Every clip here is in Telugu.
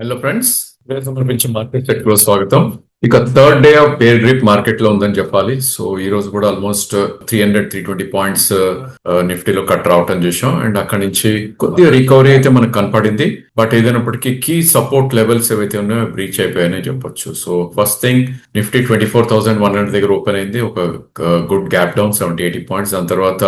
హలో ఫ్రెండ్స్, సమర్పించి మార్కెట్ సెట్ లో స్వాగతం. ఇక third day of bear grip market లో ఉందని చెప్పాలి. సో ఈ రోజు కూడా ఆల్మోస్ట్ 320 పాయింట్స్ నిఫ్టీలో కట్ రావటం చూసాం. అండ్ అక్కడి నుంచి కొద్దిగా రికవరీ అయితే మనకు కనపడింది. బట్ ఏదైనప్పటికీ కీ సపోర్ట్ లెవెల్స్ ఏవైతే ఉన్నాయో బ్రీచ్ అయిపోయాయని చెప్పొచ్చు. సో ఫస్ట్ థింగ్, నిఫ్టీ 24,100 దగ్గర ఓపెన్ అయింది. ఒక గుడ్ గ్యాప్ డౌన్ 70-80 పాయింట్స్. దాని తర్వాత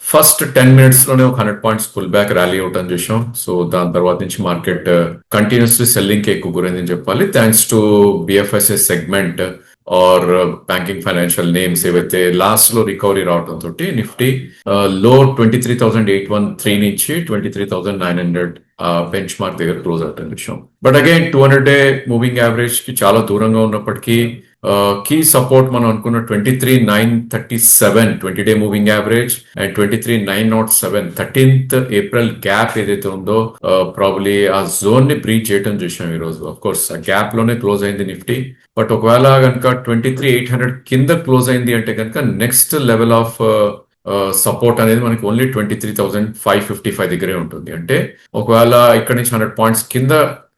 ఫస్ట్ 10 minutes లోనే ఒక 100 పాయింట్స్ పుల్ బ్యాక్ ర్యాలీ అవటం చూసాం. సో దాని తర్వాత నుంచి మార్కెట్ కంటిన్యూస్లీ సెల్లింగ్ కి ఎక్కువ గురైందని చెప్పాలి. Thanks to BFSI segment or banking financial names ఏవైతే లాస్ట్ లో రికవరీ రావడం తోటి నిఫ్టీ లో 23,813 నుంచి 23,900 బెంచ్ మార్క్ దగ్గర క్లోజ్ అవటం చూసాం. But again 200-day moving average కి చాలా దూరంగా ఉన్నప్పటికీ కీ సపోర్ట్ మనం అనుకున్న 23,937 20-day moving average and 23,907 13th April gap ఏదైతే ఉందో ప్రాబ్లీ ఆ జోన్ ని బ్రీచ్ చేయడం చూసాం ఈ రోజు. ఆఫ్ కోర్స్ ఆ గ్యాప్ లోనే క్లోజ్ అయింది నిఫ్టీ. బట్ ఒకవేళ కనుక 23,800 కింద క్లోజ్ అయింది అంటే కనుక నెక్స్ట్ లెవెల్ ఆఫ్ సపోర్ట్ అనేది మనకి ఓన్లీ 23,555 దగ్గరే ఉంటుంది. అంటే ఒకవేళ ఇక్కడ నుంచి 100 పాయింట్స్ కింద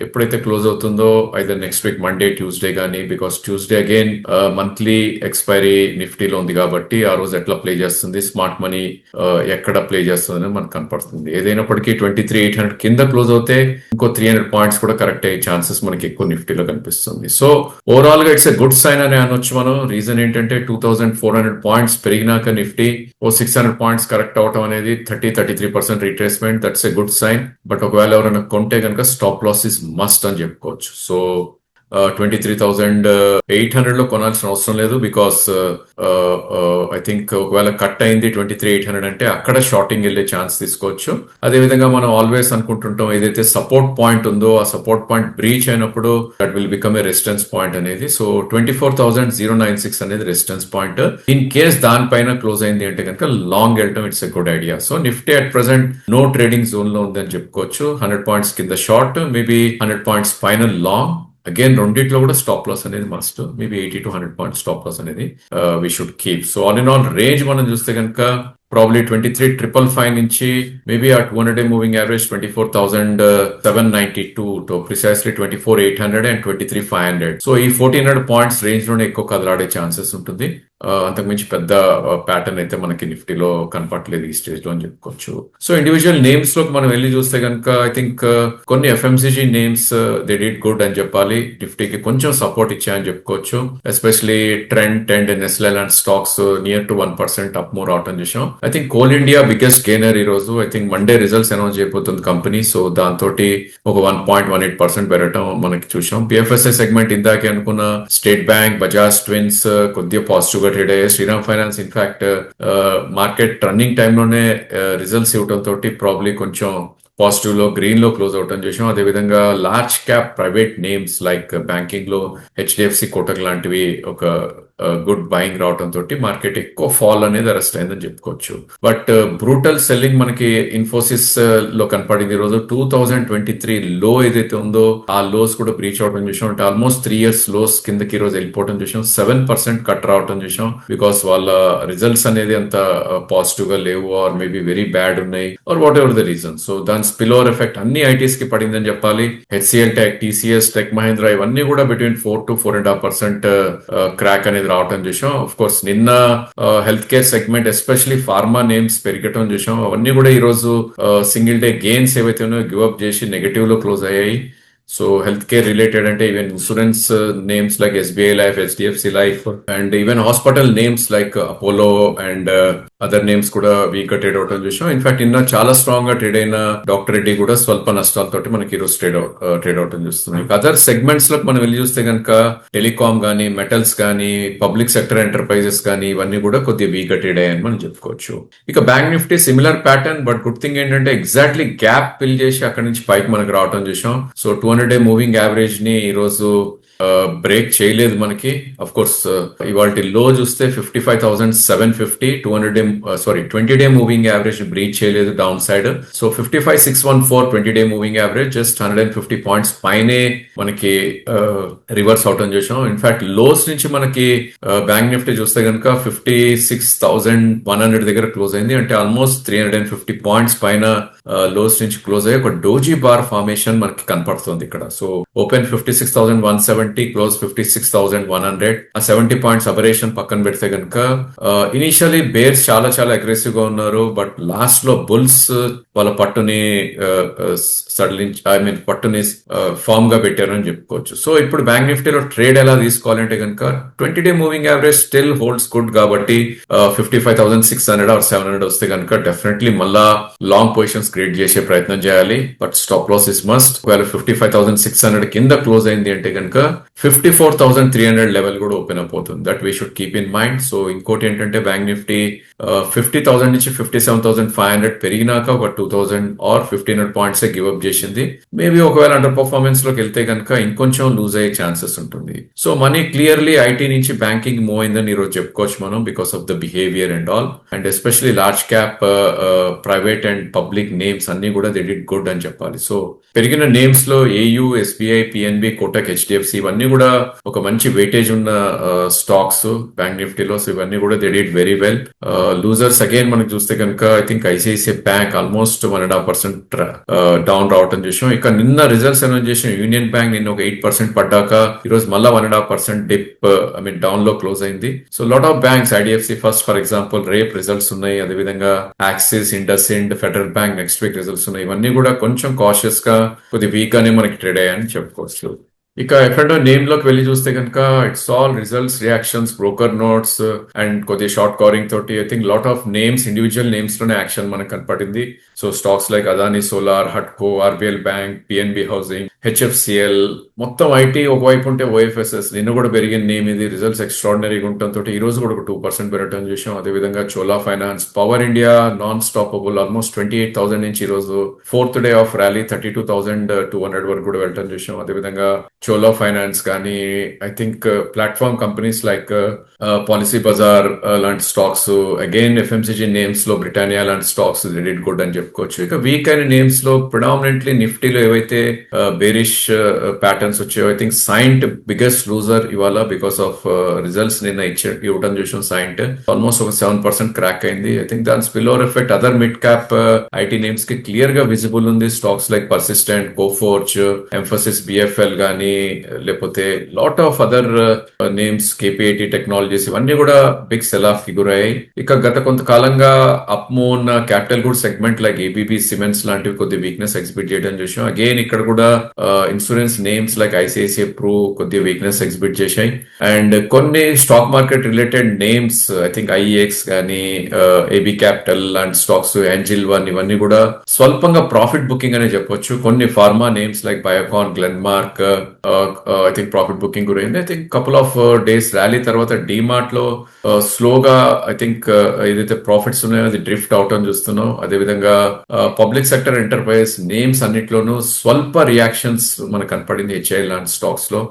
ఎప్పుడైతే క్లోజ్ అవుతుందో either next week Monday, Tuesday కానీ, because Tuesday again monthly expiry నిఫ్టీలో ఉంది కాబట్టి ఆ రోజు ఎట్లా ప్లే చేస్తుంది, స్మార్ట్ మనీ ఎక్కడ ప్లే చేస్తుంది అని మనకు కనపడుతుంది. ఏదైనప్పటికీ 23,800 కింద క్లోజ్ అవుతే ఇంకో 300 పాయింట్స్ కూడా కరెక్ట్ అయ్యే ఛాన్సెస్ మనకి ఎక్కువ నిఫ్టీలో కనిపిస్తుంది. సో ఓవరాల్ గా ఇట్స్ ఎ గుడ్ సైన్ అని అనొచ్చు మనం. రీజన్ ఏంటంటే 2,400 పాయింట్స్ పెరిగినాక నిఫ్టీ 600 పాయింట్స్ కరెక్ట్ అవటం అనేది 33% retracement. That's a good sign. But ఒకవేళ ఎవరైనా కొంటే కనుక స్టాప్ లాస్ ఇస్ మస్ట్ అని చెప్పుకోవచ్చు. సో 23,800 లో కొనాల్సిన అవసరం లేదు. బికాస్ ఐ థింక్ ఒకవేళ కట్ అయింది 23,800 అంటే అక్కడ షార్టింగ్ వెళ్ళే ఛాన్స్ తీసుకోవచ్చు. అదే విధంగా మనం ఆల్వేస్ అనుకుంటుంటాం ఏదైతే సపోర్ట్ పాయింట్ ఉందో ఆ సపోర్ట్ పాయింట్ బ్రీచ్ అయినప్పుడు that will become a resistance point అనేది. సో 24,096 అనేది రెసిస్టెన్స్ పాయింట్. ఇన్ కేస్ దానిపైన క్లోజ్ అయింది అంటే కనుక లాంగ్ వెళ్ళటం it's a good idea. So Nifty at present no trading zone లో ఉందని చెప్పుకోవచ్చు. 100 పాయింట్స్ కింద షార్ట్, మేబీ 100 పాయింట్స్ పైన లాంగ్. అగైన్ రెండిట్లో కూడా స్టాప్ లాస్ అనేది must. Maybe 80 to 100 points stop loss అనేది we should keep. So all in all range మనం చూస్తే కనుక ప్రాబ్లీ 23,555 నుంచి మేబీ ఆ 200-day మూవింగ్ యావరేజ్ 24,792 తో ప్రిసైస్లీ 24,800 అండ్ 23,500. సో ఈ 1,400 పాయింట్స్ రేంజ్ లోనే ఎక్కువ కదలాడే ఛాన్సెస్ ఉంటుంది. అంతకుమించి పెద్ద ప్యాటర్న్ అయితే మనకి నిఫ్టీలో కనపట్లేదు ఈ స్టేజ్ లో అని చెప్పుకోవచ్చు. సో ఇండివిజువల్ నేమ్స్ లోకి మనం వెళ్ళి చూస్తే కనుక ఐ థింక్ కొన్ని FMCG names they did good అని చెప్పాలి. నిఫ్టీకి కొంచెం సపోర్ట్ ఇచ్చాయని చెప్పుకోవచ్చు. ఎస్పెషలీ ట్రెంట్ అండ్ నెస్లే లాంటి stocks near to 1% up move అవటం చూసాం. I think coal India biggest gainer ఈ రోజు. I think Monday results announce చేయబోతుంది కంపెనీ. సో దాంతో ఒక 1.18% పెరగటం మనకి చూసాం. బిఎఫ్ఎస్ఐ సెగ్మెంట్ ఇందాకే అనుకున్న స్టేట్ బ్యాంక్, బజాజ్ ట్విన్స్ కొద్దిగా పాజిటివ్ గా ట్రేడ్ అయ్యాయి. Shriram Finance in fact market running time లోనే రిజల్ట్స్ ఇవ్వడం తోటి ప్రాబ్లీ కొంచెం పాజిటివ్ లో గ్రీన్ లో క్లోజ్ అవటం చేసాం. అదేవిధంగా large cap private names like banking లో హెచ్డిఎఫ్సి, కోటక్ లాంటివి ఒక గుడ్ బయింగ్ రావడం తోటి మార్కెట్ ఎక్కువ ఫాల్ అనేది అరెస్ట్ అయిందని చెప్పుకోవచ్చు. బట్ బ్రూటల్ సెల్లింగ్ మనకి ఇన్ఫోసిస్ లో కనపడింది ఈ రోజు. 2023 లో ఏదైతే ఉందో ఆ లోస్ కూడా బ్రీచ్ అవడం చూసాం. అంటే ఆల్మోస్ట్ 3 years లోస్ కిందకి ఈ రోజు వెళ్ళిపోవడం చూసాం. 7% కట్ రావడం చూసాం. బికాస్ వాళ్ళ రిజల్ట్స్ అనేది అంత పాజిటివ్ గా లేవు, ఆర్ మేబీ వెరీ బ్యాడ్ ఉన్నాయి, or whatever the reason. So దాని స్పిల్ ఓవర్ ఎఫెక్ట్ అన్ని ఐటీస్ కి పడిందని చెప్పాలి. HCL Tech, TCS, Tech Mahindra ఇవన్నీ కూడా బిట్వీన్ 4 to 4.5% క్రాక్ అనేది రావటం చూసాం. ఆఫ్ కోర్స్ నిన్న health care segment especially pharma names పెరగటం చూసాం. అవన్నీ కూడా ఈ రోజు సింగిల్ డే గెయిన్స్ ఏవైతే ఉన్నాయో గివ్ అప్ చేసి నెగటివ్ లో క్లోజ్ అయ్యాయి. సో హెల్త్ కేర్ రిలేటెడ్ అంటే even insurance names like SBI life, HDFC life and even hospital names like Apollo and other names కూడా వీక్ గా ట్రేడ్ అవటం చూసాం. ఇన్ఫాక్ట్ నిన్న చాలా స్ట్రాంగ్ గా ట్రేడ్ అయిన డాక్టర్ రెడ్డి కూడా స్వల్ప నష్టాలతోటి మనకి ఈ రోజు ట్రేడ్ అవటం చూస్తున్నాం. అదర్ సెగ్మెంట్స్ లో మనం వెళ్ళి చూస్తే కనుక టెలికామ్ గానీ, మెటల్స్ గానీ, పబ్లిక్ సెక్టర్ ఎంటర్ప్రైజెస్ గానీ ఇవన్నీ కూడా కొద్దిగా వీక్ గా ట్రేడ్ అయ్యాయని మనం చెప్పుకోవచ్చు. ఇక bank Nifty similar pattern. But good thing ఏంటంటే ఎగ్జాక్ట్లీ గ్యాప్ ఫిల్ చేసి అక్కడ నుంచి పైకి మనకి రావటం చూసాం. సో 200-day మూవింగ్ యావరేజ్ ని ఈ రోజు బ్రేక్ చేయలేదు మనకి. అఫ్ కోర్స్ ఇవాళ లో చూస్తే 55,750 20-day మూవింగ్ యావరేజ్ బ్రీచ్ చేయలేదు down side. So 55,614 20-day moving average just 150 points పైనే మనకి రివర్స్ అవటం చూసాం. ఇన్ఫాక్ట్ లోస్ నుంచి మనకి బ్యాంక్ నిఫ్టీ చూస్తే కనుక 56,100 దగ్గర క్లోజ్ అయింది. అంటే ఆల్మోస్ట్ 350 పాయింట్స్ పైన లోస్ నుంచి క్లోజ్ అయ్యి ఒక డోజీ బార్ ఫార్మేషన్ మనకి కనపడుతుంది ఇక్కడ. So open 56,170, close 56,100. ఆ 70 పాయింట్స్ అబరేషన్ పక్కన పెడితే కనుక ఇనిషియలీ బేర్స్ చాలా చాలా అగ్రెసివ్ గా ఉన్నారు, బట్ లాస్ట్ లో బుల్స్ వాళ్ళ పట్టుని సడలించి పట్టుని ఫామ్ గా పెట్టారు అని చెప్పుకోవచ్చు. సో ఇప్పుడు బ్యాంక్ నిఫ్టీలో ట్రేడ్ ఎలా తీసుకోవాలంటే కనుక 20-day moving average still holds good కాబట్టి 55,600 ఆర్ 700 వస్తే కనుక డెఫినెట్లీ మళ్ళా లాంగ్ పొజిషన్స్ క్రియేట్ చేసే ప్రయత్నం చేయాలి. But stop loss is must. ఒకవేళ 55,600 కింద క్లోజ్ అయింది అంటే కనుక 54,300 లెవెల్ కూడా ఓపెన్ అప్ అవుతుంది. That we should keep in mind. So ఇంకోటి ఏంటంటే బ్యాంక్ నిఫ్టీ 50,000 నుంచి 57,500 పెరిగినాక ఒక 2,000 ఆర్ 1,500 పాయింట్స్ గివ్ అప్ చేసింది. మేబీ ఒకవేళ అండర్ పర్ఫార్మెన్స్ లోకి వెళ్తే కనుక ఇంకొంచెం లూజ్ అయ్యే ఛాన్సెస్ ఉంటుంది. సో మనీ క్లియర్లీ ఐటీ నుంచి బ్యాంకింగ్ మూవ్ అయిందని ఈరోజు చెప్పుకోవచ్చు మనం, because of the behaviour and all. And especially large cap private and public names అన్ని కూడా దే డిడ్ గుడ్ అని చెప్పాలి. సో పెరిగిన నేమ్స్ లో AU, SBI, PNB, Kotak, HDFC ఇవన్నీ కూడా ఒక మంచి వెయిటేజ్ ఉన్న స్టాక్స్ బ్యాంక్ నిఫ్టీలో. సో ఇవన్నీ కూడా they did very well. Losers again మనకు చూస్తే కనుక I think ICICI bank almost 1.5% down రావటం చూసాం. ఇక నిన్న రిజల్ట్స్ అనౌన్స్ చేసిన యూనియన్ బ్యాంక్ నిన్న ఒక 8% పడ్డాక ఈరోజు మళ్ళా 1.5% డిప్ డౌన్ లో క్లోజ్ అయింది. So lot of banks, IDFC first for example రేపు రిజల్ట్స్ ఉన్నాయి, అదేవిధంగా axis, IndusInd, federal bank next week results ఉన్నాయి. ఇవన్నీ కూడా కొంచెం కాషియస్ గా కొద్ది వీక్ గానే మనకి ట్రేడ్ అయ్యాయని చెప్పుకోవచ్చు. ఇక ఎక్కడో నేమ్ లోకి వెళ్ళి చూస్తే కనుక it's all results, reactions, broker notes and కొద్ది షార్ట్ కవరింగ్ తోటి I think lot of names, individual names లోనే యాక్షన్ మనకు కనపడింది. So stocks like Adani solar, హట్కో, RBL bank, PNB housing, HFCL, మొత్తం ఐటీ ఒకవైపు ఉంటే ఓఎఫ్ఎస్ఎస్ నిన్న కూడా పెరిగిన నేమ్ ఇది. రిజల్ట్స్ ఎక్స్ట్రాడినరీగా ఉండటంతో ఈ రోజు కూడా ఒక 2% పెరగడం చూసాం. అదేవిధంగా Chola finance, power India non stoppable almost 28,000 నుంచి ఈ రోజు 4th డే ఆఫ్ ర్యాలీ 32,200 వరకు కూడా వెళ్ళటం చూసాం. అదేవిధంగా చోలా ఫైనాన్స్ కానీ I think platform companies like Policy Bazaar లాంటి స్టాక్స్, అగైన్ ఎఫ్ఎంసీజీ నేమ్స్ లో బ్రిటానియా లాంటి స్టాక్స్ డిడ్ గుడ్ అని చెప్పుకోవచ్చు. ఇక వీక్ అయిన నేమ్స్ లో ప్రిడామినెంట్లీ నిఫ్టీలో ఏవైతే బేరిష్ ప్యాటర్న్స్ వచ్చాయో I think Cyient biggest loser ఇవాళ బికాస్ ఆఫ్ రిజల్ట్స్ నిన్న ఇవ్వడం చూసాం. సైంట్ ఆల్మోస్ట్ ఒక 7% క్రాక్ అయింది. ఐ థింక్ దాని spill over effect other mid cap IT names కి క్లియర్ గా విజిబుల్ ఉంది. Stocks like Persistent, Coforge, Mphasis, BFL గానీ లేకపోతే lot of other names, KPIT technologies ఇవన్నీ కూడా బిగ్ సెల్ ఆఫ్ కి గురయ్యాయి. ఇక గత కొంతకాలంగా అప్మోన్ capital good segment like ABB, cements లాంటివి కొద్ది వీక్నెస్ ఎగ్జిబిట్ చేయడం చూసాం. అగైన్ ఇక్కడ కూడా insurance names like ICICI Pru కొద్ది వీక్నెస్ ఎగ్జిబిట్ చేశాయి. అండ్ కొన్ని stock market related names I think IEX గానీ, ఏబీ క్యాపిటల్ లాంటి స్టాక్స్, ఏంజిల్ వన్ ఇవన్నీ కూడా స్వల్పంగా ప్రాఫిట్ బుకింగ్ అనే చెప్పొచ్చు. కొన్ని pharma names like Biocon, Glenmark I think profit booking గురైంది. I think couple of days rally తర్వాత డీమార్ట్ లో స్లోగా ఐ థింక్ ఏదైతే ప్రాఫిట్స్ ఉన్నాయో అది డ్రిఫ్ట్ అవటం చూస్తున్నాం. అదేవిధంగా పబ్లిక్ సెక్టర్ ఎంటర్ప్రైజ్ నేమ్స్ అన్నిట్లోనూ స్వల్ప రియాక్షన్స్ మనకు కనపడింది. హెచ్ఐ లాంటి స్టాక్స్ లో,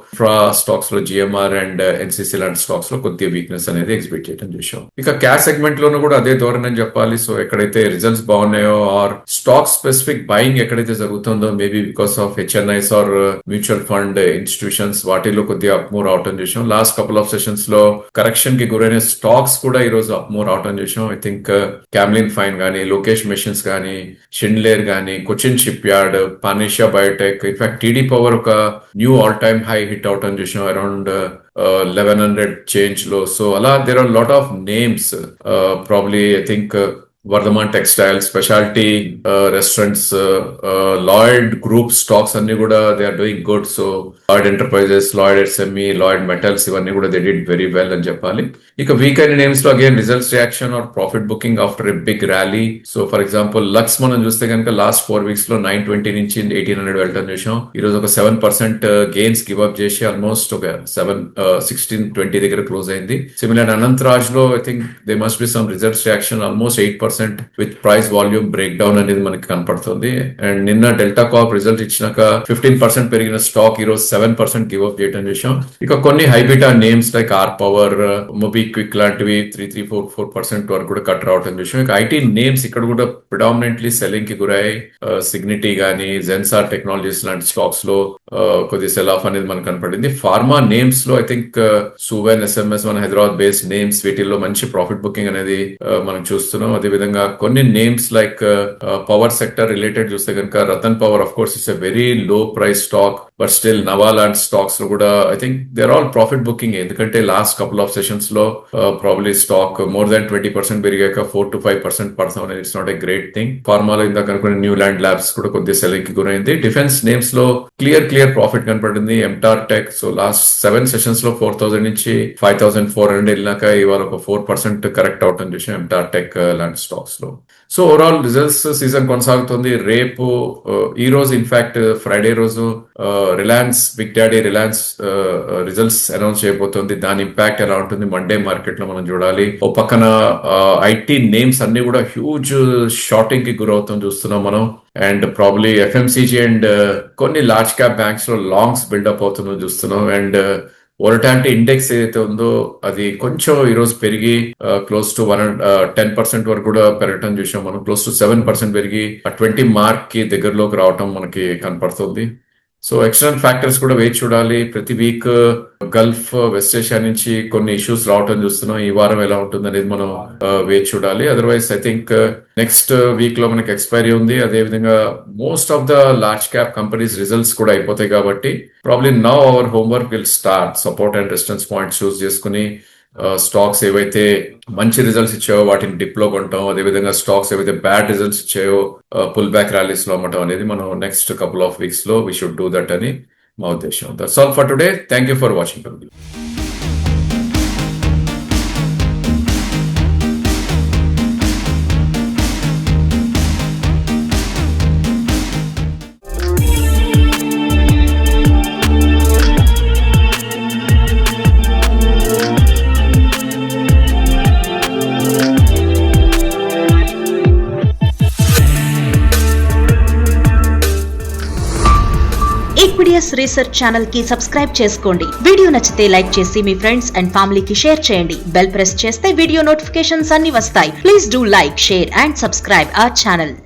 స్టాక్స్ లో జిఎంఆర్ అండ్ ఎన్సిసి లాంటి స్టాక్స్ లో కొద్దిగా వీక్నెస్ అనేది ఎగ్జిబిట్ చేయడం చూసాం. ఇక క్యాష్ సెగ్మెంట్ లోనూ కూడా అదే ధోరణి అని చెప్పాలి. సో ఎక్కడైతే రిజల్ట్స్ బాగున్నాయో ఆర్ స్టాక్ స్పెసిఫిక్ బయింగ్ ఎక్కడైతే జరుగుతుందో maybe because of HNIs or mutual fund institutions వాటిలో కొద్దిగా అప్మూవ్ అవటం చూసాం. లాస్ట్ కపుల్ ఆఫ్ సెషన్స్ లో కరెక్షన్ కి గురైన స్టాక్స్ కూడా ఈ రోజు అప్మూవ్ అవటం చూసాం. ఐ థింక్ క్యామ్లిన్ ఫైన్ గానీ, లోకేష్ మెషిన్స్ గానీ, షిండ్లేర్ గానీ, Cochin shipyard, Panacea biotech, in fact TD power ఒక new all time high hit అవటం చూసాం అరౌండ్ 1100 చేంజ్ లో. సో అలా there are lot of names, probably I think Vardhman textile, specialty restaurants, Lloyd group stocks అన్ని కూడా they are doing good. So Lloyd enterprises, Lloyd SME, Lloyd metals ఇవన్నీ కూడా దే డిడ్ వెరీ వెల్ అని చెప్పాలి. ఇక వీక్ అయిన నేమ్స్ లో again results reaction or profit booking after a big rally. So for example Lux మనం చూస్తే కనుక లాస్ట్ 4 వీక్స్ లో 920 నుంచి 1800 వెళ్ళటం చూసాం. ఈ రోజు ఒక 7% గెయిన్స్ గివ్ అప్ చేసి ఆల్మోస్ట్ ఒక 1620 దగ్గర క్లోజ్ అయింది. సిమిలర్ అనంతరాజ్ లో I think they must be some results reaction almost 8% with price volume break down అనేది మనకి కనపడుతుంది. అండ్ నిన్న డెల్టా కార్ప్ రిజల్ట్ ఇచ్చినాక 15% పెరిగిన స్టాక్ ఈ రోజు 7% గివ్ అప్ చేయడం చూసాం. ఇక కొన్ని high beta names like R power, MobiKwik లాంటివి 3-4% వరకు కూడా కట్ రావటం చూసాం. ఇక ఐటీ నేమ్స్ ఇక్కడ కూడా ప్రిడామినెంట్లీ సెల్లింగ్ కి గురయ్యాయి. సిగ్నిటీ గానీ, జెన్సార్ టెక్నాలజీస్ లాంటి స్టాక్స్ లో కొద్ది సెల్ ఆఫ్ అనేది మనకు కనపడింది. ఫార్మా నేమ్స్ లో ఐ థింక్ సువెన్, ఎస్ఎంఎస్, మన హైదరాబాద్ బేస్డ్ నేమ్స్ వీటిల్లో మంచి ప్రాఫిట్ బుకింగ్ అనేది మనం చూస్తున్నాం. అదేవిధంగా అదేవిధంగా కొన్ని names like power sector related చూస్తే కనుక Ratan power of course it's a very low price stock, but still Nava లాంటి స్టాక్స్ లో కూడా I think they're all profit booking. ఎందుకంటే లాస్ట్ కపుల్ ఆఫ్ సెషన్స్ లో ప్రాబ్లీ స్టాక్ మోర్ దాన్ 20% పెరిగాక 4 to 5% పడతాం అనేది it's not a great thing. ఫార్మాలో ఇందాక అనుకునే న్యూ ల్యాండ్ ల్యాబ్స్ కూడా కొద్దిగా సెల్లింగ్ కి గురైంది. డిఫెన్స్ నేమ్స్ లో క్లియర్ ప్రాఫిట్ కనపడింది. Ntorq tech so last 7 sessions లో 4000 నుంచి 5400 వెళ్ళినాక ఇవాళ ఒక 4% కరెక్ట్ అవటం చూసాం ఎంటార్ టెక్ లాంటి స్టాక్స్ లో. సో ఓవరాల్ రిజల్ట్స్ సీజన్ కొనసాగుతుంది. రేపు ఈ రోజు ఇన్ఫాక్ట్ ఫ్రైడే రోజు Reliance big daddy Reliance results announce చేయబోతోంది. దాని ఇంపాక్ట్ ఎలా ఉంటుంది మండే మార్కెట్ లో మనం చూడాలి. ఓ పక్కన ఐటీ నేమ్స్ అన్ని కూడా హ్యూజ్ షార్టింగ్ కి గురవుతాం చూస్తున్నాం మనం. అండ్ ప్రాబ్లీ ఎఫ్ఎంసీజీ అండ్ కొన్ని లార్జ్ క్యాప్ బ్యాంక్స్ లో లాంగ్స్ బిల్డప్ అవుతున్నాం చూస్తున్నాం. అండ్ వోలటాలిటీ ఇండెక్స్ ఏదైతే ఉందో అది కొంచెం ఈ రోజు పెరిగి క్లోజ్ టు 10% వరకు కూడా పెరగటం చూసాం మనం. క్లోజ్ టు 7% పెరిగి 20 మార్క్ కి దగ్గరలోకి రావటం మనకి కనపడుతుంది. సో ఎక్స్టర్నల్ ఫ్యాక్టర్స్ కూడా వేచి చూడాలి. ప్రతి వీక్ గల్ఫ్ వెస్ట్ ఏషియా నుంచి కొన్ని ఇష్యూస్ రావటం చూస్తున్నాం. ఈ వారం ఎలా ఉంటుంది అనేది మనం వేచి చూడాలి. Otherwise I think next week లో మనకి ఎక్స్పైరీ ఉంది. అదేవిధంగా most of the large cap companies results కూడా అయిపోతాయి కాబట్టి probably now our homework will start. Support and resistance points choose చేసుకుని స్టాక్స్ ఏవైతే మంచి రిజల్ట్స్ ఇచ్చాయో వాటిని డిప్ లో కొంటాం, అదేవిధంగా స్టాక్స్ ఏవైతే బ్యాడ్ రిజల్ట్స్ ఇచ్చాయో పుల్ బ్యాక్ ర్యాలీస్ లో అమ్మటం అనేది మనం నెక్స్ట్ కపుల్ ఆఫ్ వీక్స్ లో వీ షుడ్ డూ దట్ అని మా ఉద్దేశం. That's all for today. Thank you for watching. ఈక్విడియస్ రీసెర్చ్ ఛానల్ కి సబ్స్క్రైబ్ చేసుకోండి. వీడియో నచ్చితే లైక్ చేసి మీ ఫ్రెండ్స్ అండ్ ఫ్యామిలీకి షేర్ చేయండి. బెల్ ప్రెస్ చేస్తే వీడియో నోటిఫికేషన్స్ అన్ని వస్తాయి. Please do like, share and subscribe our channel.